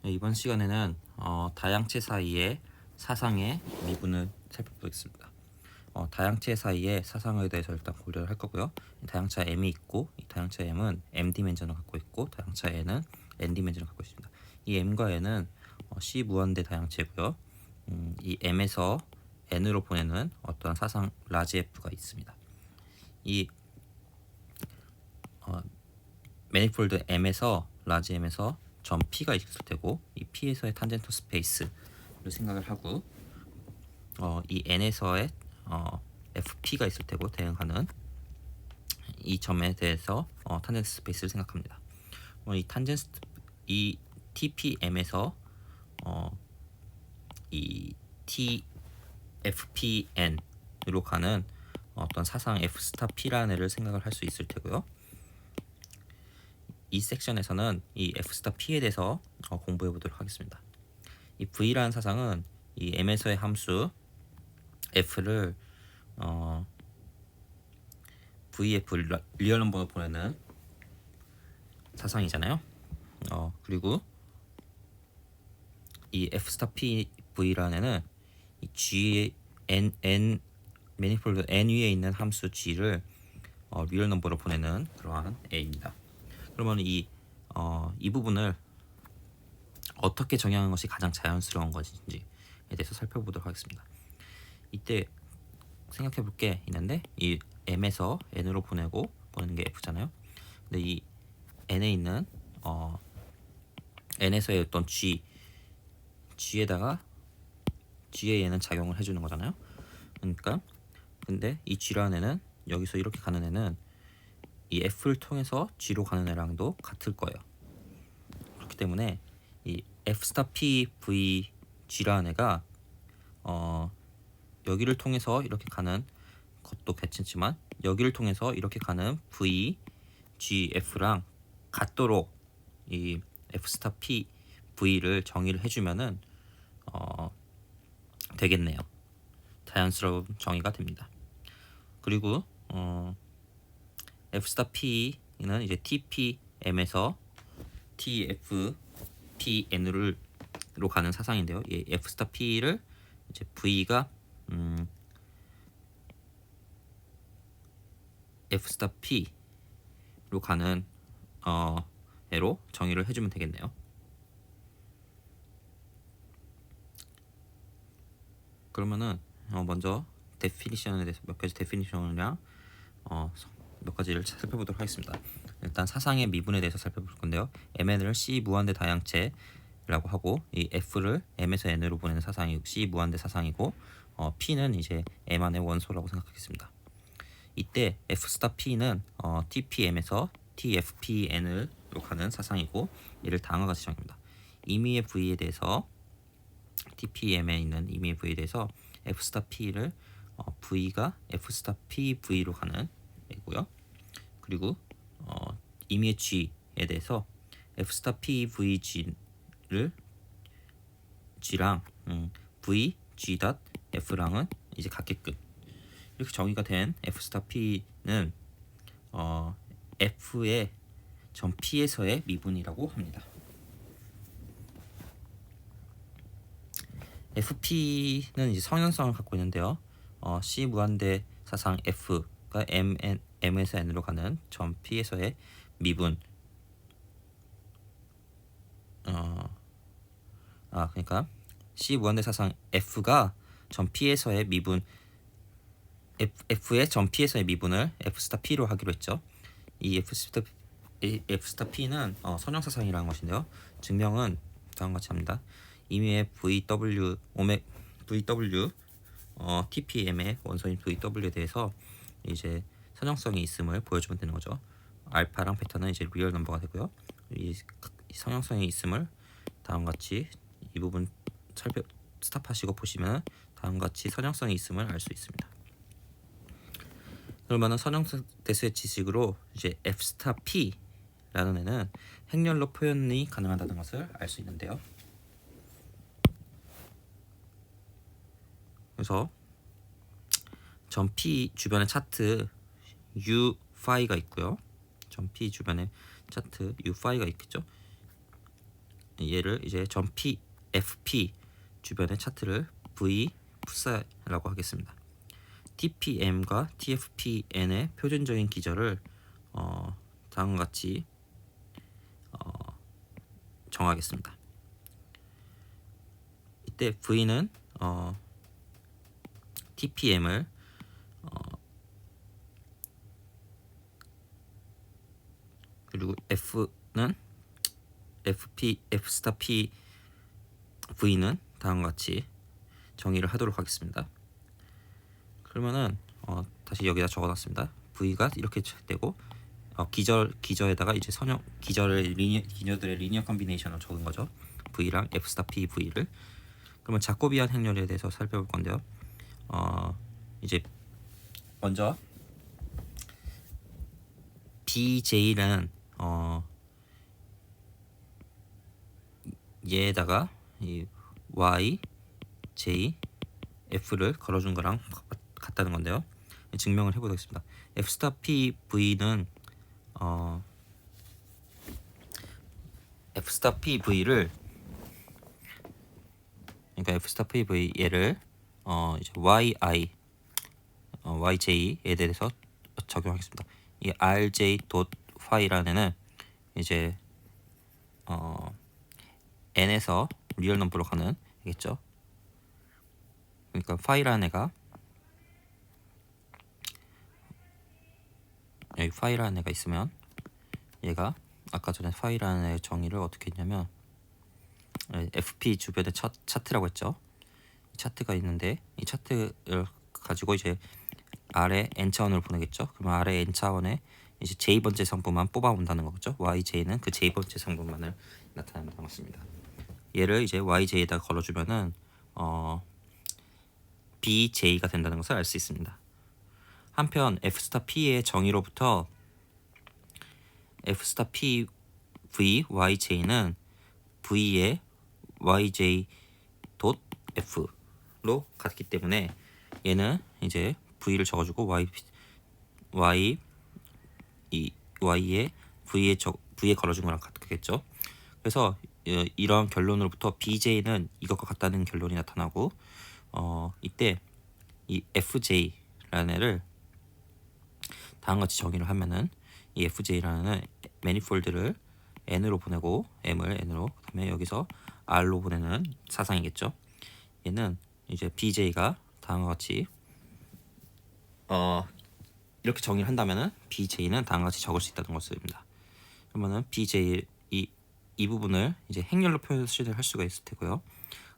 네, 이번 시간에는 다양체 사이의 사상의 미분을 살펴보겠습니다. 다양체 사이의 사상에 대해서 일단 고려를 할 거고요. 이 다양차 m이 있고 이 다양차 m은 m 디멘전을 갖고 있고 다양차 n은 n 디멘전을 갖고 있습니다. 이 m과 n은 c 무한대 다양체고요. 이 m에서 n으로 보내는 어떤 사상 라지 f가 있습니다. 이 매니폴드 m에서 라지 m에서 점 P가 있을 테고 이 P에서의 탄젠트 스페이스를 생각을 하고 이 N에서의 FP가 있을 테고 대응하는 이 점에 대해서 탄젠트 스페이스를 생각합니다. 이 TPM에서 이 TFPN으로 가는 어떤 사상 F 스타 P라는 애를 생각을 할 수 있을 테고요. 이 섹션에서는 이 F 스타 P에 대해서 공부해 보도록 하겠습니다. 이 V라는 사상은 이 M에서의 함수 F를 VF 리얼 넘버로 보내는 사상이잖아요. 그리고 이 F 스타 P V라는 애는 이 G N 매니폴드 N 위에 있는 함수 G를 리얼 넘버로 보내는 그러한 A입니다. 그러면 이 부분을 어떻게 정의하는 것이 가장 자연스러운 것인지에 대해서 살펴보도록 하겠습니다. 이때 생각해 볼 게 있는데 이 m에서 n으로 보내는 게 f잖아요. 근데 이 n에 있는 n에서의 어떤 g에다가 g에 얘는 작용을 해주는 거잖아요. 그러니까 근데 이 g라는 애는 여기서 이렇게 가는 애는 이 f를 통해서 g로 가는 애랑도 같을 거예요. 그렇기 때문에 이 f 스타 p v g라는 애가 여기를 통해서 이렇게 가는 것도 괜찮지만 여기를 통해서 이렇게 가는 v g f랑 같도록 이 f 스타 p v를 정의를 해주면은 되겠네요. 자연스러운 정의가 됩니다. 그리고 f 스타 p는 이제 TPM에서 TFPN으로 가는 사상인데요. 이 f 스타 p를 이제 v가 f 스타 p로 가는 애로 정의를 해주면 되겠네요. 그러면은 먼저 데피니션에 대해서 몇 가지 데피니션이랑 몇 가지를 살펴보도록 하겠습니다. 일단 사상의 미분에 대해서 살펴볼 건데요. mn을 c 무한대 다양체라고 하고 이 f를 m에서 n으로 보내는 사상이 c 무한대 사상이고 p는 이제 m 안의 원소라고 생각하겠습니다. 이때 f 스타 p는 TPM에서 TFPN으로 가는 사상이고 얘를 다음과 같이 정의합니다. 임의의 v에 대해서 TPM에 있는 임의의 v에 대해서 f 스타 p를 v가 f 스타 pv로 가는 애고요. 그리고 임의의 g에 대해서 f 스타 pvg를 g랑 v g f랑은 이제 같게끔 이렇게 정의가 된 f 스타 p는 f의 점 p에서의 미분이라고 합니다. fp는 이제 성형성을 갖고 있는데요. c 무한대 사상 f가 m에서 n으로 가는 점 p에서의 미분. 그러니까 c 무한대 사상 f가 점 p에서의 미분 f의 점 p에서의 미분을 f 스타 p로 하기로 했죠. 이 f 스타 p는 선형사상이라는 것인데요. 증명은 다음과 같이 합니다. 임의의 VW TPM의 원소인 VW에 대해서 이제 선형성이 있음을 보여주면 되는 거죠. 알파랑 베타는 이제 리얼 넘버가 되고요. 이 선형성이 있음을 다음과 같이 이 부분 스탑하시고 보시면 다음과 같이 선형성이 있음을 알 수 있습니다. 그러면은 선형성 대수의 지식으로 이제 f 스타 p라는 애는 행렬로 표현이 가능하다는 것을 알 수 있는데요. 그래서 점 P 주변의 차트 U 파이가 있고요. 점 P 주변에 차트 U 파이가 있겠죠. 얘를 이제 점 P, FP 주변의 차트를 V 풋사라고 하겠습니다. TPM과 TFPN의 표준적인 기절을 다음과 같이 정하겠습니다. 이때 V는 TPM을 그리고 F는 FP, F 스타 P V는 다음과 같이 정의를 하도록 하겠습니다. 그러면은 다시 여기다 적어놨습니다. V가 이렇게 되고 기저에다가 이제 기저들의 리니어 컨비네이션을 적은 거죠. V랑 F 스타 P V를. 그러면 자코비안 행렬에 대해서 살펴볼 건데요. 이제 먼저 BJ는 얘에다가 이 Y, J, F를 걸어준 거랑 같다는 건데요. 증명을 해보겠습니다. F 스타 P V는 F 스타 P V를 그러니까 F 스타 P V 얘를 이제 YI, YJ에 대해서 적용하겠습니다. 이 RJ 닷 파이라는 애는 이제 n에서 리얼 넘버로 가는 애겠죠. 그러니까 파이라는 애가 여기 파이라는 애가 있으면 얘가 아까 전에 파이라는 애의 정의를 어떻게 했냐면 FP 주변의 차트라고 했죠. 이 차트가 있는데 이 차트를 가지고 이제 아래 n 차원으로 보내겠죠. 그러면 아래 n 차원에 이제 j번째 성분만 뽑아본다는 거죠. yj는 그 j번째 성분만을 나타낸다는 것입니다. 얘를 이제 yj에다 걸어주면은 bj가 된다는 것을 알 수 있습니다. 한편 f 스타 p의 정의로부터 f 스타 p v yj는 v의 yj 닷 f로 같기 때문에 얘는 이제 v를 적어주고 y의 v에 걸어준 거랑 같겠죠. 그래서 이런 결론으로부터 bj는 이것과 같다는 결론이 나타나고 이때 이 fj라는 애를 다음과 같이 정의를 하면은 이 fj라는 매니폴드를 n으로 보내고 m을 n으로 그다음에 여기서 r로 보내는 사상이겠죠. 얘는 이제 bj가 다음과 같이 이렇게 정의를 한다면은 bj는 다음과 같이 적을 수 있다는 것입니다. 그러면은 bj 이 부분을 이제 행렬로 표시를 할 수가 있을 테고요.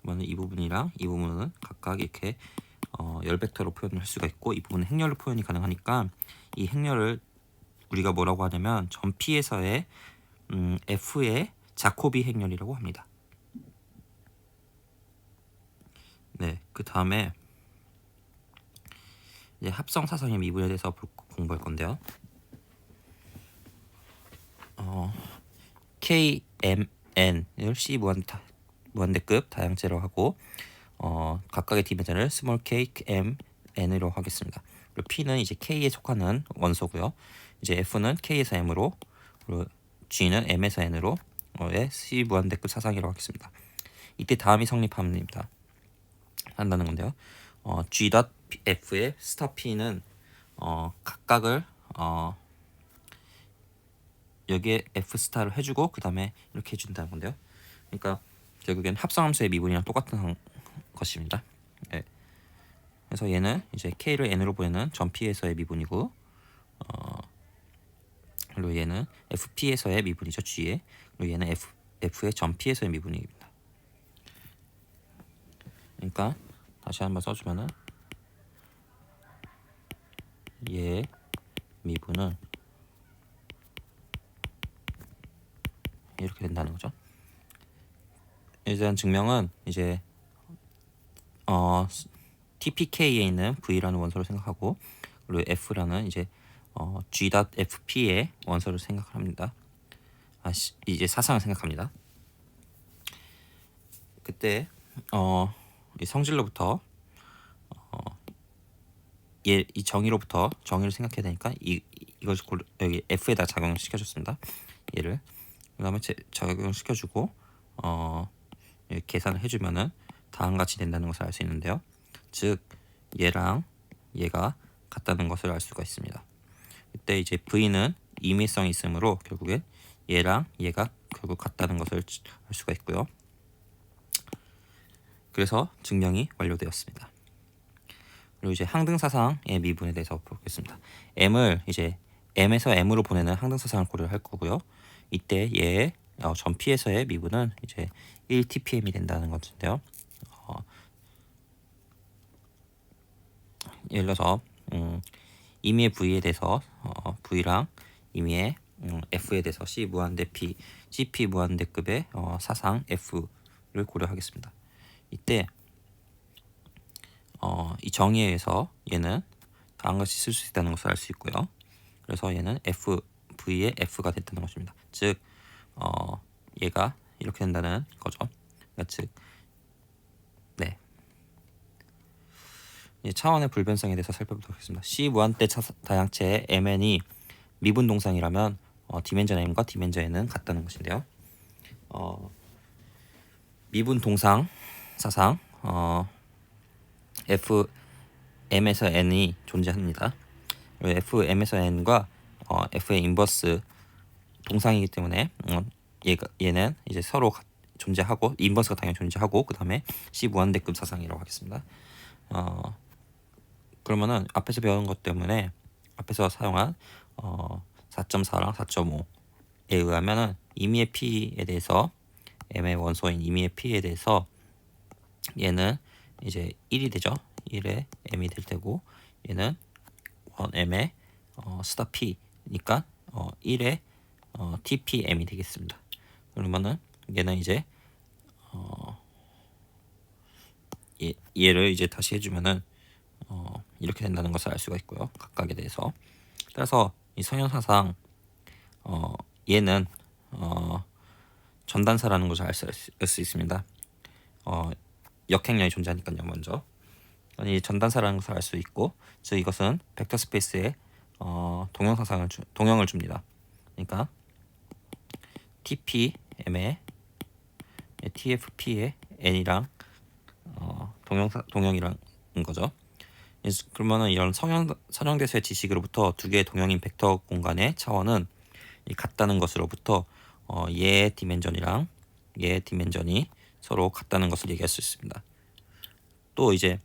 그러면 이 부분이랑 이 부분은 각각 이렇게 열벡터로 표현을 할 수가 있고 이 부분은 행렬로 표현이 가능하니까 이 행렬을 우리가 뭐라고 하냐면 점 P에서의 F의 자코비 행렬이라고 합니다. 네, 그 다음에 이제 합성 사상의 미분에 대해서 공부할 건데요. KMN을 C 무한대급 다양체로 하고 각각의 디멘전을 스몰 k, m, n으로 하겠습니다. 그리고 P는 이제 K에 속하는 원소고요. 이제 F는 K에서 M으로, 그리고 G는 M에서 N으로 C 무한대급 사상이라고 하겠습니다. 이때 다음이 성립합니다. 한다는 건데요. G.F의 스타 P는 각각을 여기에 F 스타를 해주고 그 다음에 이렇게 해준다는 건데요. 그러니까 결국엔 합성함수의 미분이랑 똑같은 것입니다. 네. 그래서 얘는 이제 K를 N으로 보내는 점 P에서의 미분이고 그리고 얘는 FP에서의 미분이죠. G에. 그리고 얘는 F의 점 P에서의 미분입니다. 그러니까 다시 한번 써주면은 얘 미분은 이렇게 된다는 거죠. 이에 대한 증명은 이제 TPK에 있는 V라는 원소를 생각하고 그리고 F라는 이제 G.FP의 원소를 생각합니다. 이제 사상을 생각합니다. 그때 이 성질로부터 이 정의로부터 정의를 생각해야 되니까 이걸 여기 F에다 작용을 시켜줬습니다. 얘를 그 다음에 적용시켜주고 계산을 해주면은 다음과 같이 된다는 것을 알 수 있는데요. 즉 얘랑 얘가 같다는 것을 알 수가 있습니다. 이때 이제 V는 임의성이 있으므로 결국엔 얘랑 얘가 결국 같다는 것을 알 수가 있고요. 그래서 증명이 완료되었습니다. 그리고 이제 항등사상의 미분에 대해서 보겠습니다. M을 이제 M에서 M으로 보내는 항등사상을 고려할 거고요. 이때 얘의 전 P에서의 미분은 이제 1TPM이 된다는 것인데요. 예를 들어서 임의의 V에 대해서 V랑 임의의 F에 대해서 C 무한대 P, CP 무한대급의 사상 F를 고려하겠습니다. 이때 이 정의에 의해서 얘는 다음과 같이 쓸 수 있다는 것을 알 수 있고요. 그래서 얘는 F, V의 F가 됐다는 것입니다. 즉 얘가 이렇게 된다는 거죠. 그러니까 즉 네. 차원의 불변성에 대해서 살펴보도록 하겠습니다. C 무한대 다양체의 MN이 미분 동상이라면 디멘전 M과 디멘전 N은 같다는 것인데요. 미분 동상 사상 FM에서 N이 존재합니다. FM에서 N과 F의 인버스 동상이기 때문에 얘는 이제 서로 존재하고 인버스가 당연히 존재하고 그 다음에 C 무한대급 사상이라고 하겠습니다. 그러면은 앞에서 배운 것 때문에 앞에서 사용한 4.4랑 4.5에 의하면은 임의의 P에 대해서 M의 원소인 임의의 P에 대해서 얘는 이제 1이 되죠. 1에 M이 될 테고 얘는 1M의 스타 P니까 1에 TPM이 되겠습니다. 그러면은 얘는 이제 얘를 이제 다시 해주면은 이렇게 된다는 것을 알 수가 있고요. 각각에 대해서. 따라서 이 성형사상 얘는 전단사라는 것을 알 수 있습니다. 역행량이 존재하니까요. 먼저 이 전단사라는 것을 알 수 있고, 즉 이것은 벡터 스페이스에 동형을 줍니다. 그러니까 TPM의 TFP의 N이랑 동형이라는 거죠. 그러면은 이런 선형대수의 지식으로부터 두 개의 동형인 벡터 공간의 차원은 같다는 것으로부터 얘의 디멘전이랑 얘의 디멘전이 서로 같다는 것을 얘기할 수 있습니다. 또 이제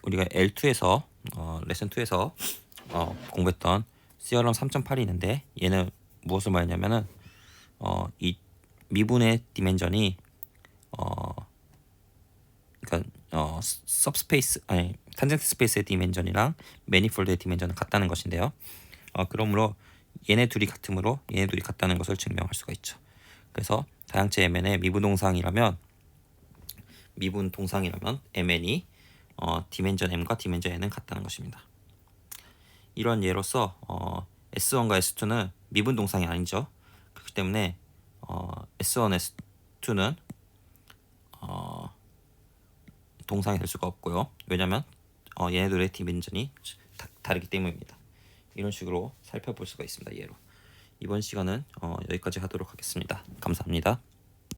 우리가 L2에서 레슨 2에서 공부했던 시어럼 3.8이 있는데 얘는 무엇을 말하냐면은 이 미분의 디멘전이 그러니까 sub스페이스 아니 탄젠트 스페이스의 디멘전이랑 매니폴드의 디멘전은 같다는 것인데요. 그러므로 얘네 둘이 같다는 것을 증명할 수가 있죠. 그래서 다양체 MN의 미분 동상이라면 MN이 디멘전 M과 디멘전 N은 같다는 것입니다. 이런 예로서 S1과 S2는 미분 동상이 아니죠. 그렇기 때문에 S1, S2는 동상이 될 수가 없고요. 왜냐하면 얘네들의 디멘전이 다르기 때문입니다. 이런 식으로 살펴볼 수가 있습니다. 예로. 이번 시간은 여기까지 하도록 하겠습니다. 감사합니다.